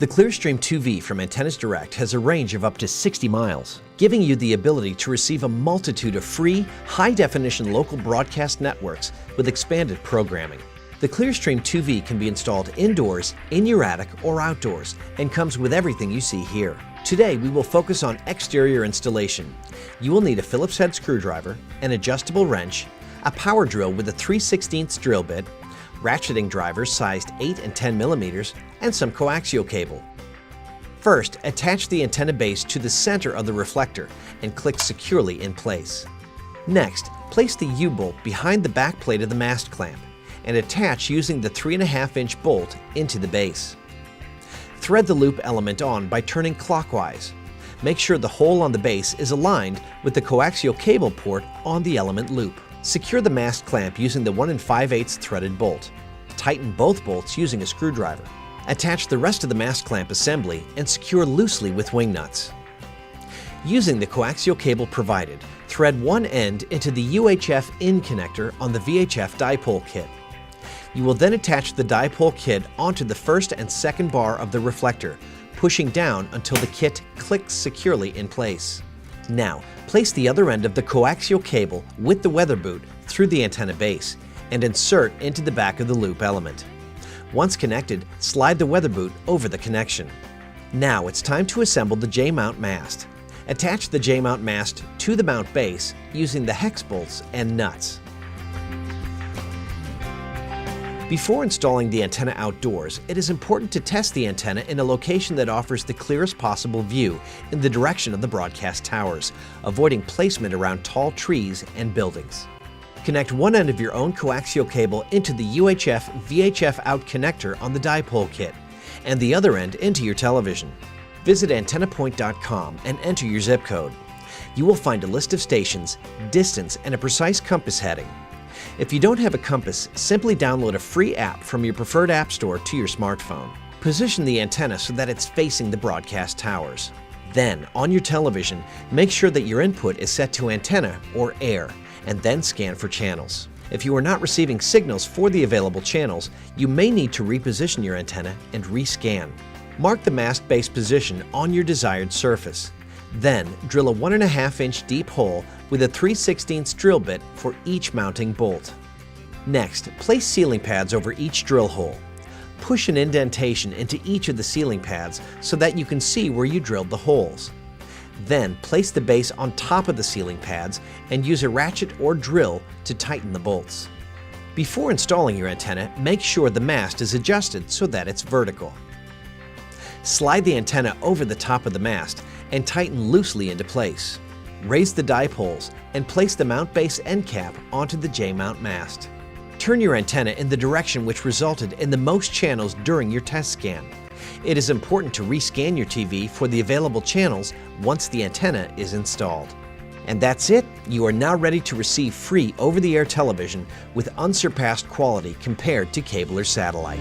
The ClearStream 2V from Antennas Direct has a range of up to 60 miles, giving you the ability to receive a multitude of free, high-definition local broadcast networks with expanded programming. The ClearStream 2V can be installed indoors, in your attic, or outdoors, and comes with everything you see here. Today, we will focus on exterior installation. You will need a Phillips head screwdriver, an adjustable wrench, a power drill with a 3/16 drill bit, ratcheting drivers sized 8 and 10 millimeters, and some coaxial cable. First, attach the antenna base to the center of the reflector and click securely in place. Next, place the U-bolt behind the back plate of the mast clamp and attach using the 3.5-inch bolt into the base. Thread the loop element on by turning clockwise. Make sure the hole on the base is aligned with the coaxial cable port on the element loop. Secure the mast clamp using the 1 5/8 threaded bolt. Tighten both bolts using a screwdriver. Attach the rest of the mast clamp assembly and secure loosely with wing nuts. Using the coaxial cable provided, thread one end into the UHF in connector on the VHF dipole kit. You will then attach the dipole kit onto the first and second bar of the reflector, pushing down until the kit clicks securely in place. Now, place the other end of the coaxial cable with the weather boot through the antenna base and insert into the back of the loop element. Once connected, slide the weather boot over the connection. Now it's time to assemble the J-mount mast. Attach the J-mount mast to the mount base using the hex bolts and nuts. Before installing the antenna outdoors, it is important to test the antenna in a location that offers the clearest possible view in the direction of the broadcast towers, avoiding placement around tall trees and buildings. Connect one end of your own coaxial cable into the UHF VHF out connector on the dipole kit, and the other end into your television. Visit antennapoint.com and enter your zip code. You will find a list of stations, distance, and a precise compass heading. If you don't have a compass, simply download a free app from your preferred app store to your smartphone. Position the antenna so that it's facing the broadcast towers. Then, on your television, make sure that your input is set to antenna or air, and then scan for channels. If you are not receiving signals for the available channels, you may need to reposition your antenna and rescan. Mark the mast base position on your desired surface. Then, drill a 1.5-inch deep hole with a 3/16 drill bit for each mounting bolt. Next, place sealing pads over each drill hole. Push an indentation into each of the sealing pads so that you can see where you drilled the holes. Then, place the base on top of the sealing pads and use a ratchet or drill to tighten the bolts. Before installing your antenna, make sure the mast is adjusted so that it's vertical. Slide the antenna over the top of the mast and tighten loosely into place. Raise the dipoles and place the mount base end cap onto the J-mount mast. Turn your antenna in the direction which resulted in the most channels during your test scan. It is important to rescan your TV for the available channels once the antenna is installed. And that's it. You are now ready to receive free over-the-air television with unsurpassed quality compared to cable or satellite.